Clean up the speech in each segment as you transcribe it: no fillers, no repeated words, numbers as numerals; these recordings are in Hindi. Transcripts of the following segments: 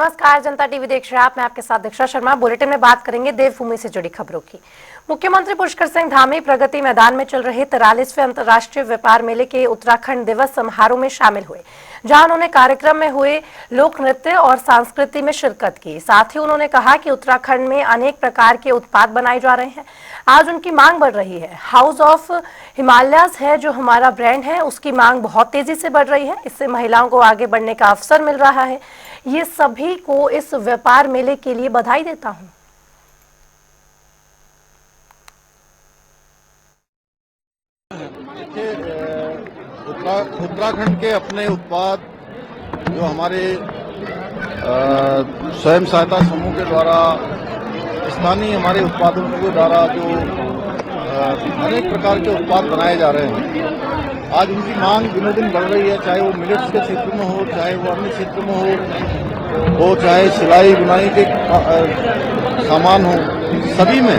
नमस्कार, जनता टीवी देख रहे हैं आप। मैं आपके साथ दीक्षा शर्मा। बुलेटिन में बात करेंगे देवभूमि से जुड़ी खबरों की। मुख्यमंत्री पुष्कर सिंह धामी प्रगति मैदान में चल रहे 43वें अंतर्राष्ट्रीय व्यापार मेले के उत्तराखंड दिवस समारोह में शामिल हुए, जहां उन्होंने कार्यक्रम में हुए लोक नृत्य और संस्कृति में शिरकत की। साथ ही उन्होंने कहा कि उत्तराखंड में अनेक प्रकार के उत्पाद बनाए जा रहे हैं, आज उनकी मांग बढ़ रही है। हाउस ऑफ हिमालयाज है जो हमारा ब्रांड है, उसकी मांग बहुत तेजी से बढ़ रही है। इससे महिलाओं को आगे बढ़ने का अवसर मिल रहा है। ये सभी को इस व्यापार मेले के लिए बधाई देता हूं। उत्तराखंड के अपने उत्पाद जो हमारे स्वयं सहायता समूह के द्वारा स्थानीय हमारे उत्पादों के द्वारा जो अनेक प्रकार के उत्पाद बनाए जा रहे हैं, आज उनकी मांग दिनों दिन बढ़ रही है। चाहे वो मिलेट्स के क्षेत्र में हो, चाहे वो अन्य क्षेत्र में हो, चाहे सिलाई बुनाई के सामान हो, सभी में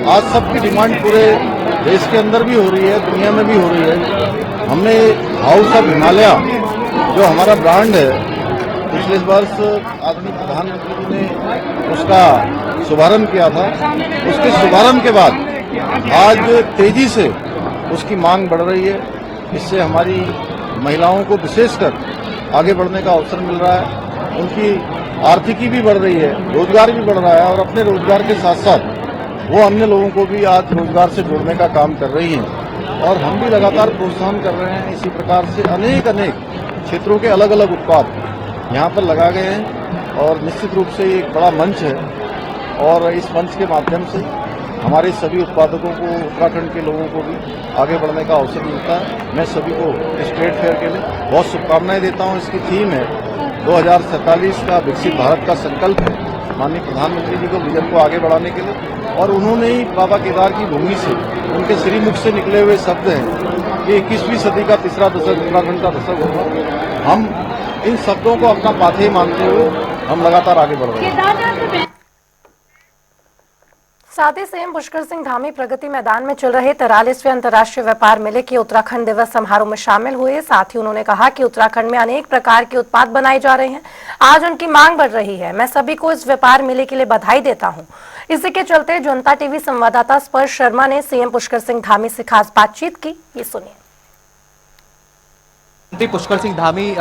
आज सबकी डिमांड पूरे देश के अंदर भी हो रही है, दुनिया में भी हो रही है। हमने हाउस ऑफ हिमालय जो हमारा ब्रांड है, पिछले वर्ष आदरणीय प्रधानमंत्री जी ने उसका शुभारंभ किया था। उसके शुभारंभ के बाद आज तेजी से उसकी मांग बढ़ रही है। इससे हमारी महिलाओं को विशेषकर आगे बढ़ने का अवसर मिल रहा है, उनकी आर्थिकी भी बढ़ रही है, रोजगार भी बढ़ रहा है और अपने रोजगार के साथ साथ वो अन्य लोगों को भी आज रोजगार से जोड़ने का काम कर रही हैं और हम भी लगातार प्रोत्साहन कर रहे हैं। इसी प्रकार से अनेक क्षेत्रों के अलग अलग उत्पाद यहाँ पर लगा गए हैं और निश्चित रूप से एक बड़ा मंच है और इस मंच के माध्यम से हमारे सभी उत्पादकों को, उत्तराखंड के लोगों को भी आगे बढ़ने का अवसर मिलता है। मैं सभी को स्टेट फेयर के लिए बहुत शुभकामनाएं देता हूं। इसकी थीम है 2047 का विकसित भारत का संकल्प है, माननीय प्रधानमंत्री जी को विजन को आगे बढ़ाने के लिए। और उन्होंने ही बाबा केदार की भूमि से, उनके श्रीमुख से निकले हुए शब्द हैं कि 21वीं सदी का तीसरा दशक उत्तराखंड का दशक होगा। हम इन शब्दों को अपना पाथेय मानते हुए हम लगातार आगे बढ़ रहे हैं। साथ ही सीएम पुष्कर सिंह धामी प्रगति मैदान में चल रहे 43वें अंतर्राष्ट्रीय व्यापार मेले के उत्तराखंड दिवस समारोह में शामिल हुए। साथ ही उन्होंने कहा कि उत्तराखंड में अनेक प्रकार के उत्पाद बनाए जा रहे हैं, आज उनकी मांग बढ़ रही है। मैं सभी को इस व्यापार मेले के लिए बधाई देता हूं। इसी के चलते जनता टीवी संवाददाता स्पर्श शर्मा ने सीएम पुष्कर सिंह धामी से खास बातचीत की, ये सुनिए। पुष्कर सिंह धामी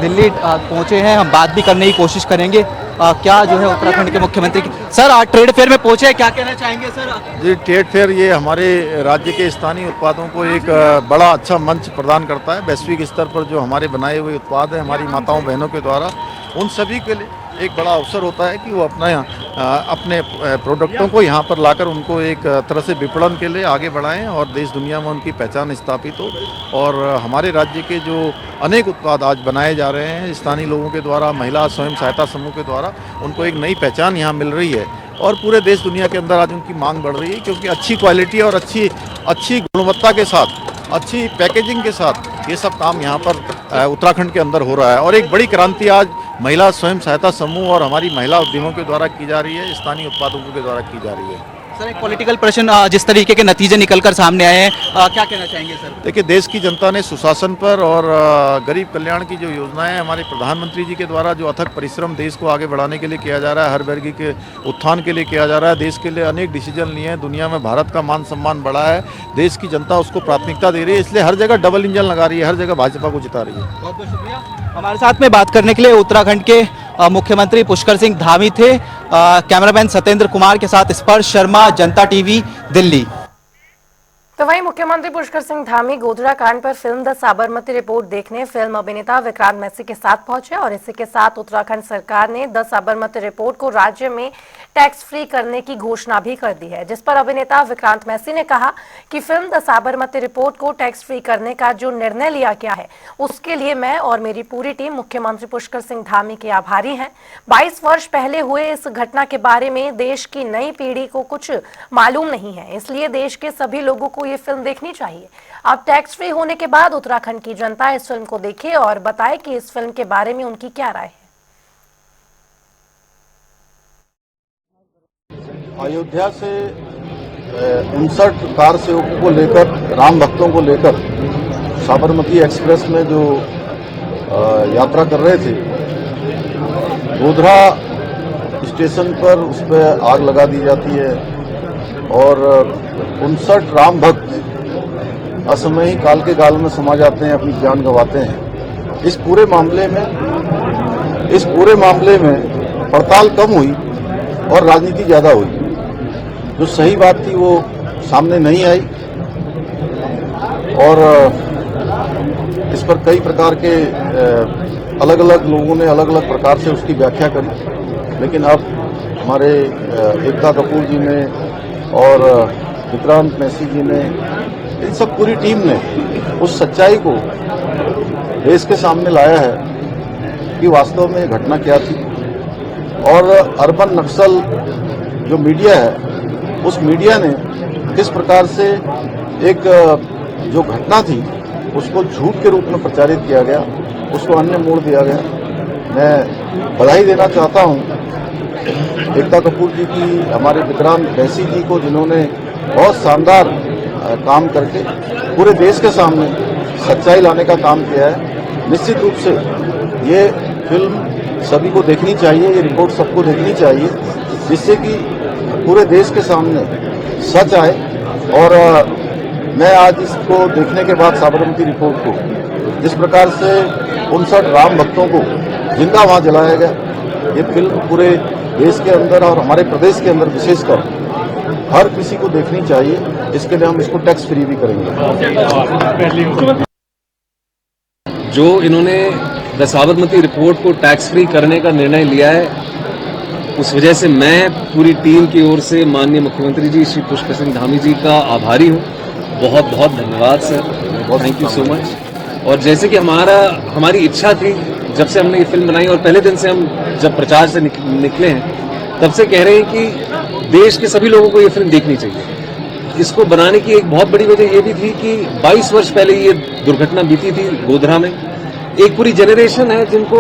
दिल्ली पहुंचे हैं, हम बात भी करने की कोशिश करेंगे। क्या जो है उत्तराखंड के मुख्यमंत्री की सर आज ट्रेड फेयर में पहुंचे, क्या कहना चाहेंगे सर? जी, ट्रेड फेयर ये हमारे राज्य के स्थानीय उत्पादों को एक बड़ा अच्छा मंच प्रदान करता है। वैश्विक स्तर पर जो हमारे बनाए हुए उत्पाद हैं हमारी माताओं बहनों के द्वारा, उन सभी के लिए एक बड़ा अवसर होता है कि वो अपने प्रोडक्टों को यहाँ पर लाकर उनको एक तरह से विपणन के लिए आगे बढ़ाएं और देश दुनिया में उनकी पहचान स्थापित हो। और हमारे राज्य के जो अनेक उत्पाद आज बनाए जा रहे हैं स्थानीय लोगों के द्वारा, महिला स्वयं सहायता समूह के द्वारा, उनको एक नई पहचान यहाँ मिल रही है और पूरे देश दुनिया के अंदर आज उनकी मांग बढ़ रही है, क्योंकि अच्छी क्वालिटी और अच्छी गुणवत्ता के साथ, अच्छी पैकेजिंग के साथ ये सब काम यहाँ पर उत्तराखंड के अंदर हो रहा है। और एक बड़ी क्रांति आज महिला स्वयं सहायता समूह और हमारी महिला उद्यमों के द्वारा की जा रही है, स्थानीय उत्पादकों के द्वारा की जा रही है। सर एक पॉलिटिकल प्रश्न, जिस तरीके के नतीजे निकलकर सामने आए हैं, क्या कहना चाहेंगे सर? देखिए, देश की जनता ने सुशासन पर और गरीब कल्याण की जो योजनाएं हमारे प्रधानमंत्री जी के द्वारा जो अथक परिश्रम देश को आगे बढ़ाने के लिए किया जा रहा है, हर वर्ग के उत्थान के लिए किया जा रहा है, देश के लिए अनेक डिसीजन लिए हैं, दुनिया में भारत का मान सम्मान बढ़ा है, देश की जनता उसको प्राथमिकता दे रही है, इसलिए हर जगह डबल इंजन लगा रही है, हर जगह भाजपा को जिता रही है। बहुत बहुत शुक्रिया। हमारे साथ में बात करने के लिए उत्तराखंड के मुख्यमंत्री पुष्कर सिंह धामी थे। कैमरामैन सत्येंद्र कुमार के साथ स्पर्श शर्मा, जनता टीवी, दिल्ली। तो वहीं मुख्यमंत्री पुष्कर सिंह धामी गोधरा कांड पर फिल्म द साबरमती रिपोर्ट देखने फिल्म अभिनेता विक्रांत मैसी के साथ पहुंचे और इसी के साथ उत्तराखंड सरकार ने द साबरमती रिपोर्ट को राज्य में टैक्स फ्री करने की घोषणा भी कर दी है, जिस पर अभिनेता विक्रांत मैसी ने कहा कि फिल्म द साबरमती रिपोर्ट को टैक्स फ्री करने का जो निर्णय लिया गया है उसके लिए मैं और मेरी पूरी टीम मुख्यमंत्री पुष्कर सिंह धामी के आभारी हैं। 22 वर्ष पहले हुए इस घटना के बारे में देश की नई पीढ़ी को कुछ मालूम नहीं है, इसलिए देश के सभी लोगों को ये फिल्म देखनी चाहिए। अब टैक्स फ्री होने के बाद उत्तराखंड की जनता इस फिल्म को देखे और बताए कि इस फिल्म के बारे में उनकी क्या राय है। अयोध्या से 59 कार सेवकों को लेकर, राम भक्तों को लेकर साबरमती एक्सप्रेस में जो यात्रा कर रहे थे, गोधरा स्टेशन पर उस पर आग लगा दी जाती है और 59 राम भक्त असमयी काल के गाल में समा जाते हैं, अपनी जान गंवाते हैं। इस पूरे मामले में पड़ताल कम हुई और राजनीति ज्यादा हुई। जो सही बात थी वो सामने नहीं आई और इस पर कई प्रकार के अलग अलग लोगों ने अलग अलग प्रकार से उसकी व्याख्या करी। लेकिन अब हमारे एकता कपूर जी ने और विक्रांत मैसी जी ने, इन सब पूरी टीम ने उस सच्चाई को देश के सामने लाया है कि वास्तव में घटना क्या थी। और अर्बन नक्सल जो मीडिया है, उस मीडिया ने किस प्रकार से एक जो घटना थी उसको झूठ के रूप में प्रचारित किया गया, उसको अन्य मोड़ दिया गया। मैं बधाई देना चाहता हूं एकता कपूर जी की, हमारे विक्रांत मैसी जी को, जिन्होंने बहुत शानदार काम करके पूरे देश के सामने सच्चाई लाने का काम किया है। निश्चित रूप से ये फिल्म सभी को देखनी चाहिए, ये रिपोर्ट सबको देखनी चाहिए, जिससे कि पूरे देश के सामने सच आए। और मैं आज इसको देखने के बाद साबरमती रिपोर्ट को, जिस प्रकार से 59 राम भक्तों को जिंदा वहां जलाया गया, ये फिल्म पूरे देश के अंदर और हमारे प्रदेश के अंदर विशेषकर हर किसी को देखनी चाहिए। इसके लिए हम इसको टैक्स फ्री भी करेंगे। जो इन्होंने द साबरमती रिपोर्ट को टैक्स फ्री करने का निर्णय लिया है, उस वजह से मैं पूरी टीम की ओर से माननीय मुख्यमंत्री जी श्री पुष्कर सिंह धामी जी का आभारी हूँ। बहुत बहुत धन्यवाद sir, thank you so much. और जैसे कि हमारी इच्छा थी, जब से हमने ये फिल्म बनाई और पहले दिन से हम जब प्रचार से निकले हैं, तब से कह रहे हैं कि देश के सभी लोगों को ये फिल्म देखनी चाहिए। इसको बनाने की एक बहुत बड़ी वजह ये भी थी कि 22 वर्ष पहले ये दुर्घटना बीती थी गोधरा में। एक पूरी जनरेशन है जिनको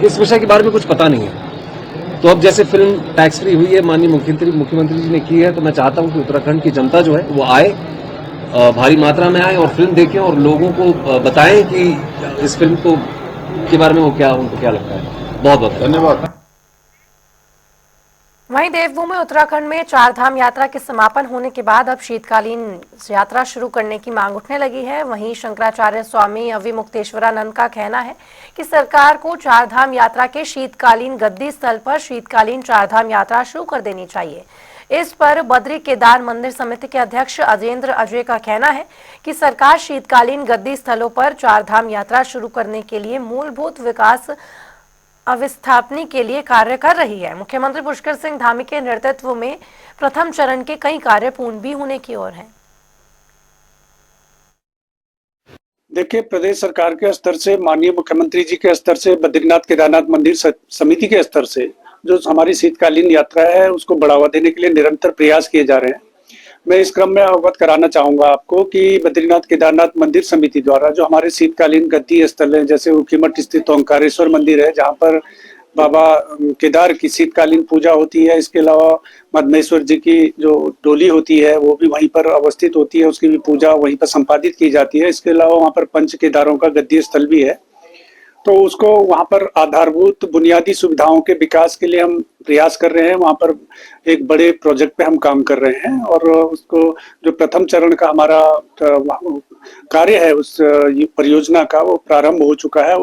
इस विषय के बारे में कुछ पता नहीं है। तो अब जैसे फिल्म टैक्स फ्री हुई है, माननीय मुख्यमंत्री जी ने की है, तो मैं चाहता हूं कि उत्तराखंड की जनता जो है वो आए, भारी मात्रा में आए और फिल्म देखें और लोगों को बताएं कि इस फिल्म को के बारे में उनको क्या लगता है। बहुत बहुत धन्यवाद। वहीं देवभूमि उत्तराखंड में चारधाम यात्रा के समापन होने के बाद अब शीतकालीन यात्रा शुरू करने की मांग उठने लगी है। वहीं शंकराचार्य स्वामी अविमुक्तेश्वरानंद का कहना है कि सरकार को चारधाम यात्रा के शीतकालीन गद्दी स्थल पर शीतकालीन चारधाम यात्रा शुरू कर देनी चाहिए। इस पर बद्री केदार मंदिर समिति के अध्यक्ष अजेंद्र अजय का कहना है कि सरकार शीतकालीन गद्दी स्थलों पर चारधाम यात्रा शुरू करने के लिए मूलभूत विकास अवस्थापना के लिए कार्य कर रही है। मुख्यमंत्री पुष्कर सिंह धामी के नेतृत्व में प्रथम चरण के कई कार्य पूर्ण भी होने की ओर हैं। देखिए, प्रदेश सरकार के स्तर से, माननीय मुख्यमंत्री जी के स्तर से, बद्रीनाथ केदारनाथ मंदिर समिति के स्तर से जो हमारी शीतकालीन यात्रा है उसको बढ़ावा देने के लिए निरंतर प्रयास किए जा रहे हैं। मैं इस क्रम में अवगत कराना चाहूंगा आपको कि बद्रीनाथ केदारनाथ मंदिर समिति द्वारा जो हमारे शीतकालीन गद्दी स्थल है, जैसे उखीमठ स्थित ओंकारेश्वर मंदिर है जहां पर बाबा केदार की शीतकालीन पूजा होती है। इसके अलावा मदनेश्वर जी की जो डोली होती है वो भी वहीं पर अवस्थित होती है, उसकी भी पूजा वहीं पर संपादित की जाती है। इसके अलावा वहां पर पंच केदारों का गद्दी स्थल भी है। तो उसको वहां पर आधारभूत बुनियादी सुविधाओं के विकास के लिए हम प्रयास कर रहे हैं। वहां पर एक बड़े प्रोजेक्ट पे हम काम कर रहे हैं और उसको जो प्रथम चरण का हमारा कार्य है उस परियोजना का वो प्रारंभ हो चुका है।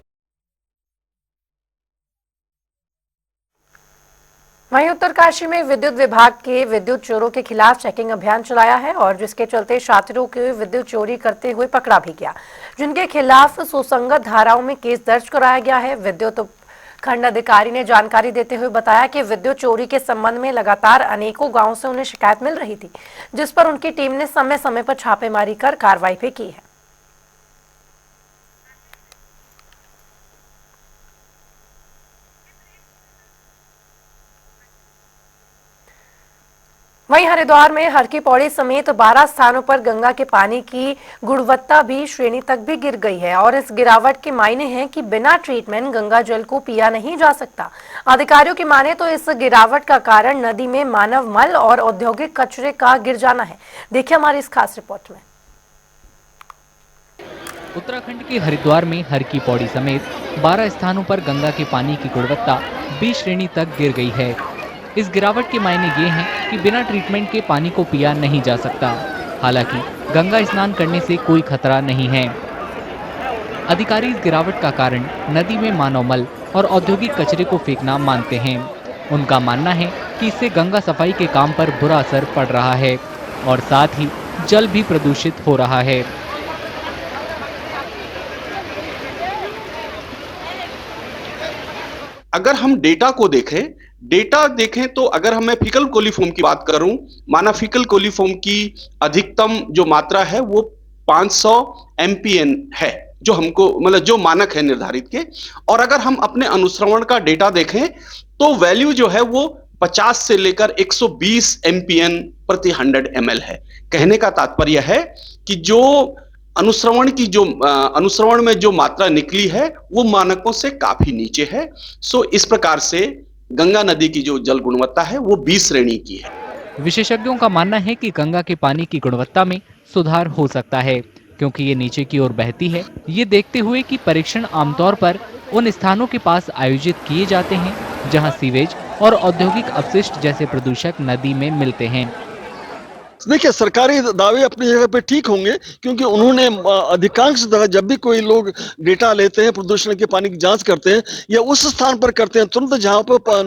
वहीं उत्तरकाशी में विद्युत विभाग के विद्युत चोरों के खिलाफ चेकिंग अभियान चलाया है और जिसके चलते छात्रों को विद्युत चोरी करते हुए पकड़ा भी गया, जिनके खिलाफ सुसंगत धाराओं में केस दर्ज कराया गया है। विद्युत खंड अधिकारी ने जानकारी देते हुए बताया कि विद्युत चोरी के संबंध में लगातार अनेकों गांवों से उन्हें शिकायत मिल रही थी, जिस पर उनकी टीम ने समय समय पर छापेमारी कर कार्रवाई भी की है। वहीं हरिद्वार में हर की पौड़ी समेत 12 स्थानों पर गंगा के पानी की गुणवत्ता भी श्रेणी तक भी गिर गई है और इस गिरावट के मायने हैं कि बिना ट्रीटमेंट गंगा जल को पिया नहीं जा सकता। अधिकारियों की माने तो इस गिरावट का कारण नदी में मानव मल और औद्योगिक कचरे का गिर जाना है। देखिए हमारी इस खास रिपोर्ट में। उत्तराखंड के हरिद्वार में हर की पौड़ी समेत 12 स्थानों पर गंगा के पानी की गुणवत्ता बी श्रेणी तक गिर गई है। इस गिरावट के मायने ये हैं कि बिना ट्रीटमेंट के पानी को पिया नहीं जा सकता। हालांकि गंगा स्नान करने से कोई खतरा नहीं है। अधिकारी इस गिरावट का कारण नदी में मानव मल और औद्योगिक कचरे को फेंकना मानते हैं। उनका मानना है कि इससे गंगा सफाई के काम पर बुरा असर पड़ रहा है और साथ ही जल भी प्रदूषित हो रहा है। अगर हम डेटा देखें तो अगर मैं फीकल कोलीफॉर्म की बात करूं, माना फीकल कोलीफॉर्म की अधिकतम जो मात्रा है वो 500 एमपीएन है, जो हमको मतलब जो मानक है निर्धारित के। और अगर हम अपने अनुश्रवण का डेटा देखें तो वैल्यू जो है वो 50 से लेकर 120 एमपीएन प्रति 100 ml है। कहने का तात्पर्य है कि जो अनुश्रवण में जो मात्रा निकली है वो मानकों से काफी नीचे है। सो इस प्रकार से गंगा नदी की जो जल गुणवत्ता है वो 20 श्रेणी की है। विशेषज्ञों का मानना है कि गंगा के पानी की गुणवत्ता में सुधार हो सकता है क्योंकि ये नीचे की ओर बहती है। ये देखते हुए कि परीक्षण आमतौर पर उन स्थानों के पास आयोजित किए जाते हैं जहां सीवेज और औद्योगिक अपशिष्ट जैसे प्रदूषक नदी में मिलते हैं। देखिए, सरकारी दावे अपनी जगह पे ठीक होंगे क्योंकि उन्होंने अधिकांश जब भी कोई लोग डेटा लेते हैं, प्रदूषण के पानी की जांच करते हैं या उस स्थान पर करते हैं तुरंत जहां पर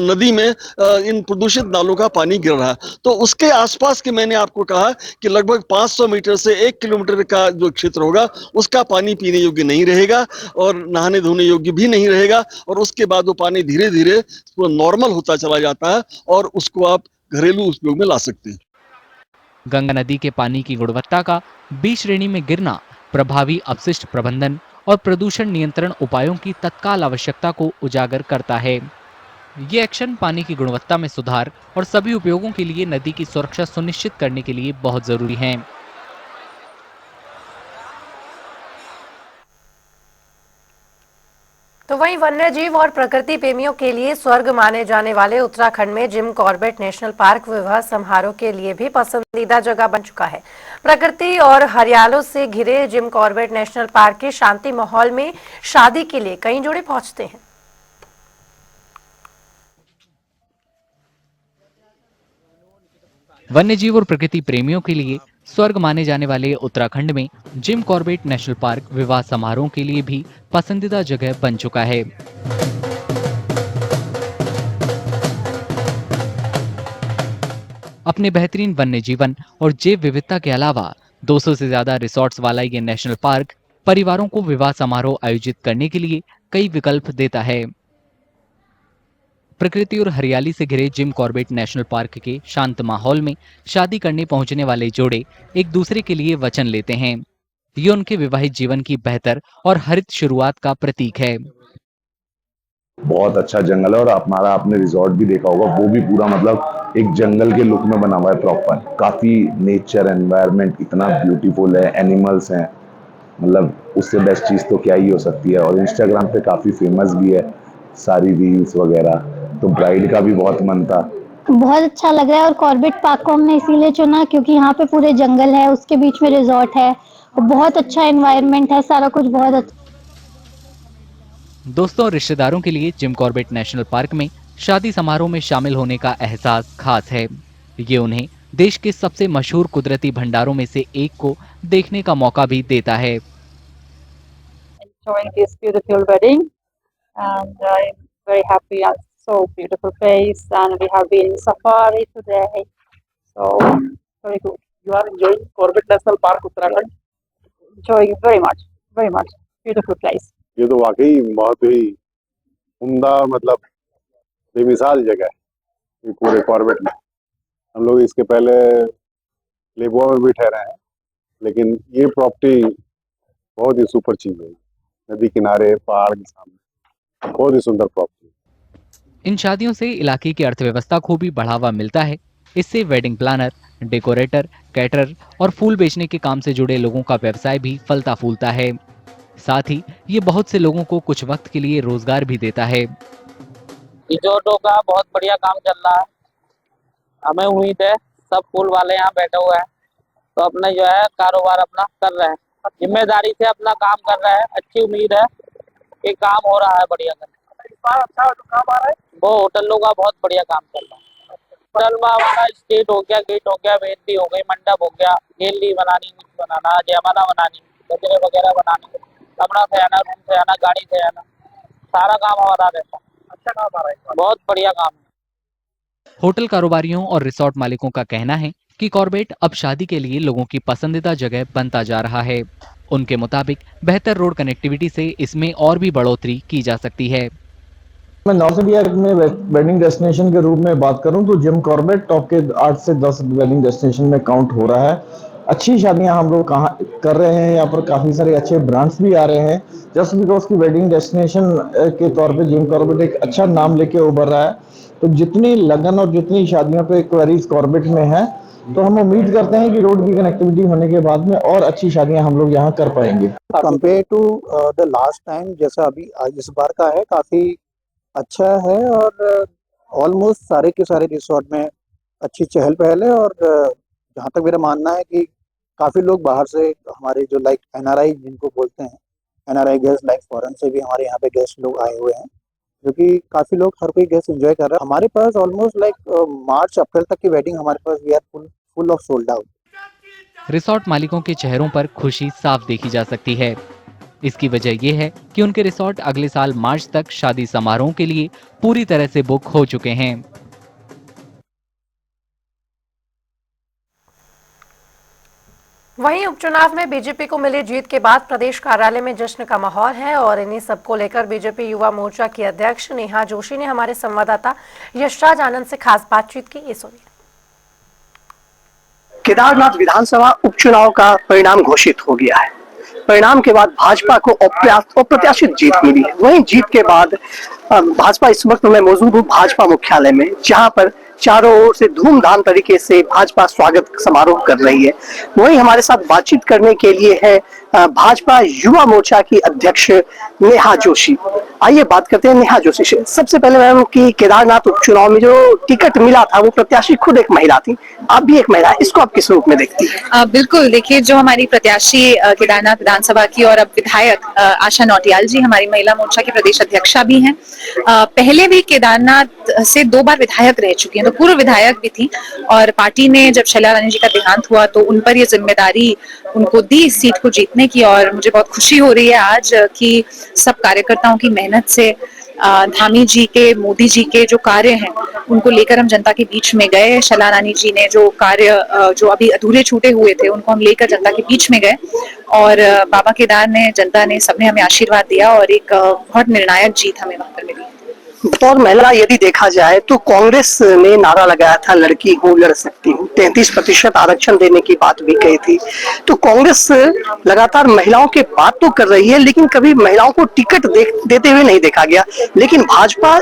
नदी में इन प्रदूषित नालों का पानी गिर रहा है। तो उसके आसपास के मैंने आपको कहा कि लगभग 500 मीटर से 1 किलोमीटर का जो क्षेत्र होगा उसका पानी पीने योग्य नहीं रहेगा और नहाने धोने योग्य भी नहीं रहेगा। और उसके बाद वो पानी धीरे धीरे नॉर्मल होता चला जाता है और उसको आप घरेलू उपयोग में ला सकते हैं। गंगा नदी के पानी की गुणवत्ता का बी श्रेणी में गिरना प्रभावी अपशिष्ट प्रबंधन और प्रदूषण नियंत्रण उपायों की तत्काल आवश्यकता को उजागर करता है। ये एक्शन पानी की गुणवत्ता में सुधार और सभी उपयोगों के लिए नदी की सुरक्षा सुनिश्चित करने के लिए बहुत जरूरी है। तो वहीं वन्यजीव और प्रकृति प्रेमियों के लिए स्वर्ग माने जाने वाले उत्तराखंड में जिम कॉर्बेट नेशनल पार्क विवाह समारोह के लिए भी पसंदीदा जगह बन चुका है। प्रकृति और हरियालों से घिरे जिम कॉर्बेट नेशनल पार्क के शांति माहौल में शादी के लिए कई जोड़े पहुंचते हैं। वन्यजीव और प्रकृति प्रेमियों के लिए स्वर्ग माने जाने वाले उत्तराखंड में जिम कॉर्बेट नेशनल पार्क विवाह समारोह के लिए भी पसंदीदा जगह बन चुका है। अपने बेहतरीन वन्य जीवन और जैव विविधता के अलावा 200 से ज्यादा रिसोर्ट्स वाला ये नेशनल पार्क परिवारों को विवाह समारोह आयोजित करने के लिए कई विकल्प देता है। प्रकृति और हरियाली से घिरे जिम कॉर्बेट नेशनल पार्क के शांत माहौल में शादी करने पहुंचने वाले जोड़े एक दूसरे के लिए वचन लेते हैं। ये उनके विवाहित जीवन की बेहतर और हरित शुरुआत का प्रतीक है। बहुत अच्छा जंगल है और हमारा आपने रिजॉर्ट भी देखा होगा, वो भी पूरा मतलब एक जंगल के लुक में बना हुआ है प्रॉपर। काफी नेचर एनवायरनमेंट इतना ब्यूटीफुल है, एनिमल्स हैं, मतलब उससे बेस्ट चीज तो क्या ही हो सकती है। और इंस्टाग्राम पे काफी फेमस भी है सारी रील्स वगैरह, तो ब्राइड का भी बहुत मन था। बहुत अच्छा लग रहा है और कॉर्बेट पार्क को हमने इसीलिए चुना क्योंकि यहाँ पे पूरे जंगल है, उसके बीच में रिजॉर्ट है, बहुत अच्छा एनवायरनमेंट है, सारा कुछ बहुत अच्छा। दोस्तों और रिश्तेदारों के लिए जिम कॉर्बेट नेशनल पार्क में शादी समारोह में शामिल होने का एहसास खास है। ये उन्हें देश के सबसे मशहूर कुदरती भंडारों में से एक को देखने का मौका भी देता है। Enjoying this beautiful wedding, and I'm very happy and so beautiful place, and we have been in safari today, so very good. You are enjoying Corbett National Park, Uttarakhand? Enjoying very much, beautiful place. ये तो वाकई बहुत ही उम्दा मतलब बेमिसाल जगह है ये पूरे कॉर्बेट में। हम लोग इसके पहले लेबुआ में भी ठहरे हैं, लेकिन ये प्रॉपर्टी बहुत ही सुपर चीज है। नदी किनारे, पहाड़ के सामने, बहुत ही सुंदर प्रॉपर्टी। इन शादियों से इलाके की अर्थव्यवस्था को भी बढ़ावा मिलता है। इससे वेडिंग प्लानर, डेकोरेटर, कैटरर और फूल बेचने के काम से जुड़े लोगों का व्यवसाय भी फलता फूलता है। साथ ही ये बहुत से लोगों को कुछ वक्त के लिए रोजगार भी देता है। रिजॉर्टों का बहुत बढ़िया काम चल रहा है। हमें उम्मीद है सब फूल वाले यहाँ बैठे हुए हैं तो अपने जो है कारोबार अपना कर रहे हैं, जिम्मेदारी से अपना काम कर रहे हैं। अच्छी उम्मीद है कि काम हो रहा है बढ़िया। बार अच्छा जो काम आ रहा है वो होटलों का बहुत बढ़िया काम चल रहा है। होटल में हमारा स्टेट हो गया, गेट हो गया, वेदी हो गई, मंडप हो गया, गैलरी बनानी, बनाना, जयमाला बनानी, गजरे वगैरह बनाने, कमरा सजाना, रूम सजाना, गाड़ी सजाना, सारा काम हमारा रहता है। अच्छा काम आ रहा है, बहुत बढ़िया काम है। होटल कारोबारियों और रिसोर्ट मालिकों का कहना है कि कॉर्बेट अब शादी के लिए लोगों की पसंदीदा जगह बनता जा रहा है। उनके मुताबिक बेहतर रोड कनेक्टिविटी से इसमें और भी बढ़ोतरी की जा सकती है। मैं नॉर्थ इंडिया में वेडिंग डेस्टिनेशन के रूप में बात करूं तो जिम कॉर्बेट टॉप के 8 से 10 वेडिंग डेस्टिनेशन में काउंट हो रहा है। अच्छी शादियां हम लोग कहाँ कर रहे हैं, यहाँ पर काफी सारे अच्छे ब्रांड्स भी आ रहे हैं। जस्ट बिकॉज की वेडिंग डेस्टिनेशन के तौर पे जिम कॉर्बेट एक अच्छा नाम लेके उभर रहा है, तो जितनी लगन और जितनी शादियों पे क्वेरीज कॉर्बेट में है, तो हम उम्मीद करते हैं कि रोड की कनेक्टिविटी होने के बाद में और अच्छी शादियां हम लोग यहाँ कर पाएंगे। Compare to the last time, जैसा अभी इस बार का है, काफी अच्छा है और ऑलमोस्ट सारे के सारे रिसोर्ट में अच्छी चहल पहल है। और जहाँ तक मेरा मानना है कि काफ़ी लोग बाहर से हमारे जो लाइक एनआरआई जिनको बोलते हैं, एनआरआई गेस्ट लाइक फॉरेन से भी हमारे यहाँ पे गेस्ट लोग आए हुए हैं, जो कि काफ़ी लोग हर कोई गेस्ट एंजॉय कर रहा है। हमारे पास ऑलमोस्ट लाइक मार्च अप्रैल तक की वेडिंग हमारे पास we are full of sold out. Resort मालिकों के चेहरों पर खुशी साफ देखी जा सकती है। इसकी वजह यह है कि उनके रिसोर्ट अगले साल मार्च तक शादी समारोह के लिए पूरी तरह से बुक हो चुके हैं। वहीं उपचुनाव में बीजेपी को मिली जीत के बाद प्रदेश कार्यालय में जश्न का माहौल है और इन्हीं सबको लेकर बीजेपी युवा मोर्चा की अध्यक्ष नेहा जोशी ने हमारे संवाददाता यशराज आनंद से खास बातचीत की। ये सुनिए। केदारनाथ विधानसभा उपचुनाव का परिणाम घोषित हो गया है। परिणाम के बाद भाजपा को अप्रत्याशित जीत मिली है। वहीं जीत के बाद भाजपा इस वक्त मैं मौजूद हूँ भाजपा मुख्यालय में, जहां पर चारों ओर से धूमधाम तरीके से भाजपा स्वागत समारोह कर रही है। वहीं हमारे साथ बातचीत करने के लिए है भाजपा युवा मोर्चा की अध्यक्ष नेहा जोशी। आइए बात करते हैं नेहा जोशी से। सबसे पहले मैम कि केदारनाथ उपचुनाव में जो टिकट मिला था वो प्रत्याशी खुद एक महिला थी, आप भी एक महिला, इसको आप किस रूप में देखती हैं? बिल्कुल, देखिए जो हमारी प्रत्याशी केदारनाथ विधानसभा की और अब विधायक आशा नौटियाल जी हमारी महिला मोर्चा की प्रदेश अध्यक्षा भी हैं। पहले भी केदारनाथ से 2 बार विधायक रह चुकी हैं, तो पूर्व विधायक भी थी और पार्टी ने जब शैला रानी जी का देहांत हुआ तो उन पर ये जिम्मेदारी उनको दी इस सीट को जीतने की। और मुझे बहुत खुशी हो रही है आज कि सब कार्यकर्ताओं की मेहनत से धामी जी के, मोदी जी के जो कार्य हैं उनको लेकर हम जनता के बीच में गए। शैला रानी जी ने जो कार्य जो अभी अधूरे छूटे हुए थे उनको हम लेकर जनता के बीच में गए और बाबा केदार ने, जनता ने, सबने हमें आशीर्वाद दिया और एक बहुत निर्णायक जीत हमें वहां पर मिली। और महिला यदि देखा जाए तो कांग्रेस ने नारा लगाया था लड़की हूँ लड़ सकती हूँ, 33% आरक्षण देने की बात भी कही थी। तो कांग्रेस लगातार महिलाओं के बात तो कर रही है लेकिन कभी महिलाओं को टिकट देते हुए नहीं देखा गया, लेकिन भाजपा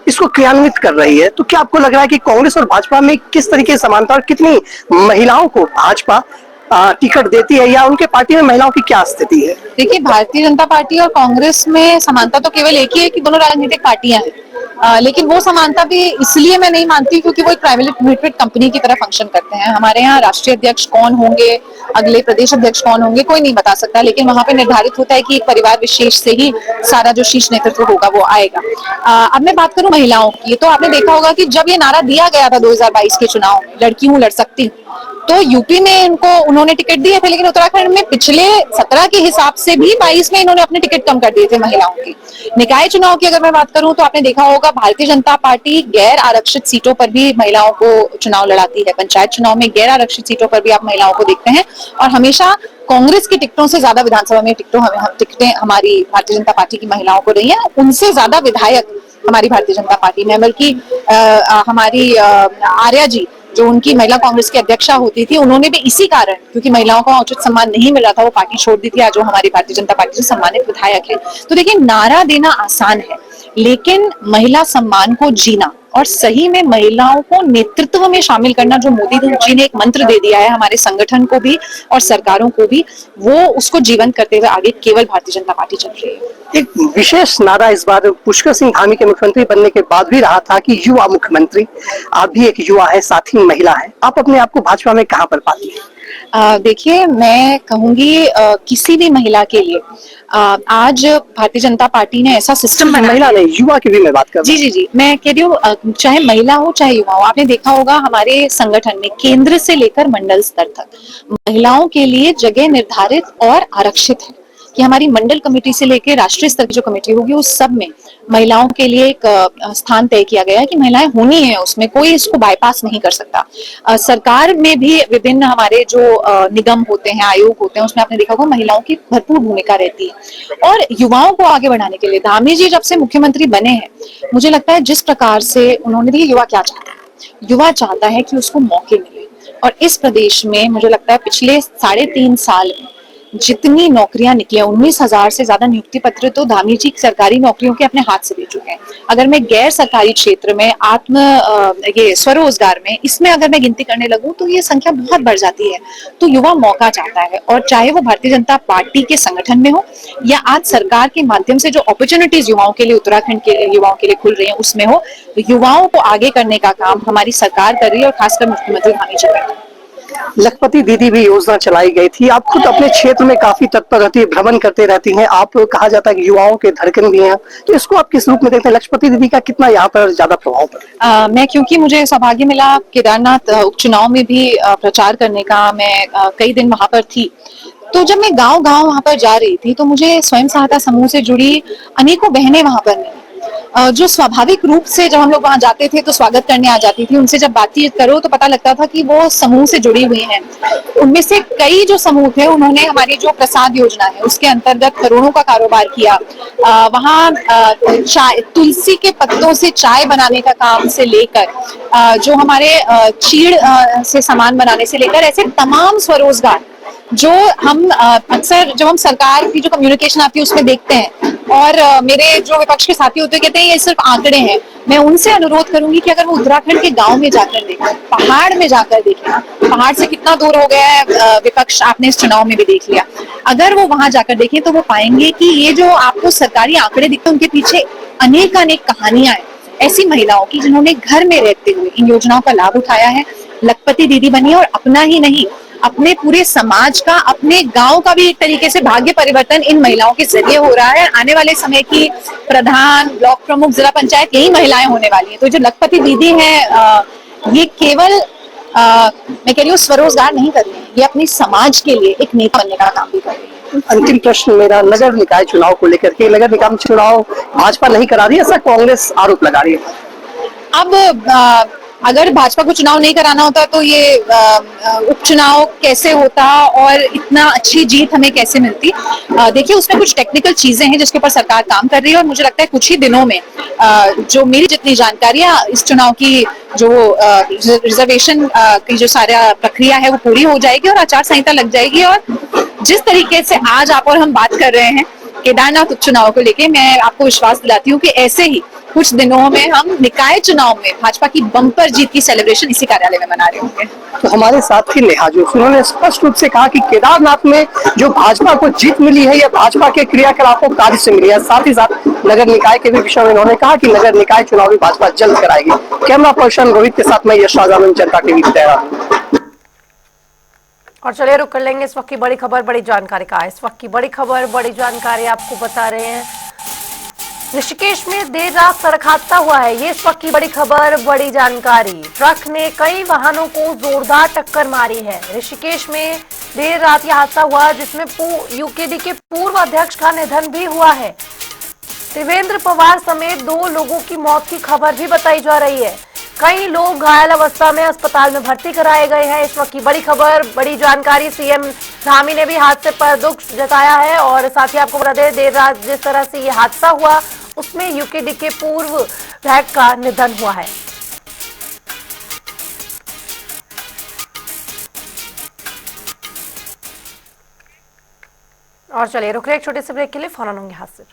इसको क्रियान्वित कर रही है। तो क्या आपको लग रहा है कि कांग्रेस और भाजपा में किस तरीके से समानता और कितनी महिलाओं को भाजपा टिकट देती है या उनके पार्टी में महिलाओं की क्या स्थिति है? देखिए, भारतीय जनता पार्टी और कांग्रेस में समानता तो केवल एक ही है कि दोनों राजनीतिक पार्टियां हैं, लेकिन वो समानता भी इसलिए मैं नहीं मानती क्योंकि वो एक प्राइवेट लिमिटेड कंपनी की तरह फंक्शन करते हैं। हमारे यहाँ राष्ट्रीय अध्यक्ष कौन होंगे, अगले प्रदेश अध्यक्ष कौन होंगे, कोई नहीं बता सकता, लेकिन वहां पे निर्धारित होता है कि एक परिवार विशेष से ही सारा जो शीर्ष नेतृत्व होगा वो आएगा। अब मैं बात करूं महिलाओं की, तो आपने देखा होगा कि जब ये नारा दिया गया था 2022 के चुनाव में, लड़की हूं लड़ सकती हूँ, तो यूपी में उन्होंने टिकट दिए थे, लेकिन उत्तराखंड में पिछले 17 के हिसाब से भी 22 में इन्होंने अपने टिकट कम कर दिए थे महिलाओं की। निकाय चुनाव की अगर मैं बात करूं तो आपने देखा होगा भारतीय जनता पार्टी गैर आरक्षित सीटों पर भी महिलाओं को चुनाव लड़ाती है। पंचायत चुनाव में गैर आरक्षित सीटों पर भी आप महिलाओं को देखते हैं और हमेशा कांग्रेस की टिकटों से ज्यादा विधानसभा में टिकटें हमारी भारतीय जनता पार्टी की महिलाओं को रही है, उनसे ज्यादा विधायक हमारी भारतीय जनता पार्टी में। बल्कि हमारी आर्या जी जो उनकी महिला कांग्रेस की अध्यक्षा होती थी, उन्होंने भी इसी कारण, क्योंकि महिलाओं को उचित सम्मान नहीं मिला था, वो पार्टी छोड़ दी थी। आज वो हमारी भारतीय जनता पार्टी से सम्मानित विधायक है। तो देखिए, नारा देना आसान है, लेकिन महिला सम्मान को जीना और सही में महिलाओं को नेतृत्व में शामिल करना, जो मोदी जी ने एक मंत्र दे दिया है हमारे संगठन को भी और सरकारों को भी, वो उसको जीवंत करते हुए आगे केवल भारतीय जनता पार्टी चल रही है। एक विशेष नारा इस बार पुष्कर सिंह धामी के मुख्यमंत्री बनने के बाद भी रहा था कि युवा मुख्यमंत्री। आप भी एक युवा है, साथ ही महिला है, आप अपने आप को भाजपा में कहां पर पाती हैं? देखिए, मैं कहूंगी किसी भी महिला के लिए आज भारतीय जनता पार्टी ने ऐसा सिस्टम बनाया। महिला नहीं, युवा की भी मैं बात कर रहा जी जी जी, मैं कह रही हूँ चाहे महिला हो चाहे युवा हो, आपने देखा होगा हमारे संगठन में केंद्र से लेकर मंडल स्तर तक महिलाओं के लिए जगह निर्धारित और आरक्षित है कि हमारी मंडल कमेटी से लेकर राष्ट्रीय स्तर की जो कमेटी होगी उस सब में महिलाओं के लिए एक स्थान तय किया गया है कि महिलाएं होनी है, उसमें कोई इसको बाईपास नहीं कर सकता। सरकार में भी विभिन्न हमारे जो निगम होते हैं, आयोग होते हैं, उसमें आपने देखा होगा महिलाओं की भरपूर भूमिका रहती है। और युवाओं को आगे बढ़ाने के लिए धामी जी जब से मुख्यमंत्री बने हैं, मुझे लगता है जिस प्रकार से उन्होंने देखिए युवा क्या चाहता है, युवा चाहता है कि उसको मौके मिले। और इस प्रदेश में मुझे लगता है पिछले 3.5 साल में जितनी नौकरियां निकली, 19,000 से ज्यादा नियुक्ति पत्र तो धामी जी सरकारी नौकरियों के अपने हाथ से दे चुके हैं। अगर मैं गैर सरकारी क्षेत्र में ये स्वरोजगार में इसमें अगर मैं गिनती करने लगूं तो ये संख्या बहुत बढ़ जाती है। तो युवा मौका चाहता है, और चाहे वो भारतीय जनता पार्टी के संगठन में हो या आज सरकार के माध्यम से जो अपॉर्चुनिटीज युवाओं के लिए, उत्तराखंड के युवाओं के लिए खुल रही है उसमें हो, तो युवाओं को आगे करने का काम हमारी सरकार कर रही है और खासकर मुख्यमंत्री धामी जी कर रहे हैं। लखपति दीदी भी योजना चलाई गई थी। आप खुद अपने क्षेत्र में काफी तत्पर रहती है, भ्रमण करते रहती हैं, आप कहा जाता है कि युवाओं के धड़कन भी हैं, तो इसको आप किस रूप में देखते हैं? लखपति दीदी का कितना यहाँ पर ज्यादा प्रभाव पड़ा? मैं क्योंकि मुझे सौभाग्य मिला केदारनाथ उपचुनाव में भी प्रचार करने का, मैं कई दिन वहां पर थी, तो जब मैं गांव-गांव वहां पर जा रही थी तो मुझे स्वयं सहायता समूह से जुड़ी अनेकों बहनें वहां पर मिली, जो स्वाभाविक रूप से जब हम लोग वहां जाते थे तो स्वागत करने आ जाती थी। उनसे जब बातचीत करो तो पता लगता था कि वो समूह से जुड़ी हुई हैं। उनमें से कई जो समूह थे उन्होंने हमारी जो प्रसाद योजना है उसके अंतर्गत करोड़ों का कारोबार किया। वहाँ चाय, तुलसी के पत्तों से चाय बनाने का काम से लेकर जो हमारे चीड़ से सामान बनाने से लेकर ऐसे तमाम स्वरोजगार जो हम अक्सर जब हम सरकार की जो कम्युनिकेशन आती है उसमें देखते हैं, और मेरे जो विपक्ष के साथी होते हैं कहते हैं ये सिर्फ आंकड़े हैं। मैं उनसे अनुरोध करूंगी कि अगर वो उत्तराखंड के गांव में जाकर देखें, पहाड़ में जाकर देखें, पहाड़ से कितना दूर हो गया है विपक्ष, आपने इस चुनाव में भी देख लिया। अगर वो वहां जाकर देखें तो वो पाएंगे कि ये जो आपको सरकारी आंकड़े दिखते हैं उनके पीछे अनेक कहानियां हैं ऐसी महिलाओं की जिन्होंने घर में रहते हुए इन योजनाओं का लाभ उठाया है, लखपति दीदी बनी है, और अपना ही नहीं अपने पूरे समाज का, अपने गांव का भी एक तरीके से भाग्य परिवर्तन इन महिलाओं के जरिए हो रहा है। आने वाले समय की प्रधान, ब्लॉक प्रमुख, जिला पंचायत यही महिलाएं होने वाली हैं। तो जो लखपति दीदी हैं ये केवल मैं कह रही हूँ स्वरोजगार नहीं कर रही है, ये अपनी समाज के लिए एक नेता बनने का काम भी कर रही है। अंतिम प्रश्न मेरा नगर निकाय चुनाव को लेकर के, नगर निगम चुनाव भाजपा नहीं करा रही, ऐसा कांग्रेस आरोप लगा रही है। अब अगर भाजपा को चुनाव नहीं कराना होता तो ये उपचुनाव कैसे होता और इतना अच्छी जीत हमें कैसे मिलती? देखिए उसमें कुछ टेक्निकल चीजें हैं जिसके ऊपर सरकार काम कर रही है, और मुझे लगता है कुछ ही दिनों में जो मेरी जितनी जानकारी है इस चुनाव की जो रिजर्वेशन की जो सारा प्रक्रिया है वो पूरी हो जाएगी और आचार संहिता लग जाएगी। और जिस तरीके से आज आप और हम बात कर रहे हैं केदारनाथ उपचुनाव को लेके, मैं आपको विश्वास दिलाती हूँ कि ऐसे ही कुछ दिनों में हम निकाय चुनाव में भाजपा की बम्पर जीत की सेलिब्रेशन इसी कार्यालय में मना रहे होंगे। तो हमारे साथ ही नेहा जो उन्होंने स्पष्ट रूप से कहा कि केदारनाथ में जो भाजपा को जीत मिली है यह भाजपा के क्रियाकलापों कार्य से मिली है। साथ ही साथ नगर निकाय के भी विषय में उन्होंने कहा कि नगर निकाय चुनाव भी भाजपा जल्द कराएगी। कैमरा पर्सन रोहित के साथ मैं यशराज आनंद, जनता टीवी देहरादून। और चलिए रुक कर लेंगे इस वक्त की बड़ी खबर, बड़ी जानकारी का। इस वक्त की बड़ी खबर, बड़ी जानकारी आपको बता रहे हैं ऋषिकेश में देर रात सड़क हादसा हुआ है। ये इस वक्त की बड़ी खबर, बड़ी जानकारी। ट्रक ने कई वाहनों को जोरदार टक्कर मारी है। ऋषिकेश में देर रात यह हादसा हुआ जिसमें यूकेडी के पूर्व अध्यक्ष का निधन भी हुआ है। त्रिवेंद्र पवार समेत 2 लोगों की मौत की खबर भी बताई जा रही है। कई लोग घायल अवस्था में अस्पताल में भर्ती कराए गए हैं। इस वक्त की बड़ी खबर, बड़ी जानकारी। सीएम धामी ने भी हादसे पर दुख जताया है, और साथ ही आपको बता दें देर रात जिस तरह से ये हादसा हुआ उसमें यूकेडी के पूर्व विधायक का निधन हुआ है। और चलिए रुक रहे एक छोटे से ब्रेक के लिए, फौरन होंगे हाजिर।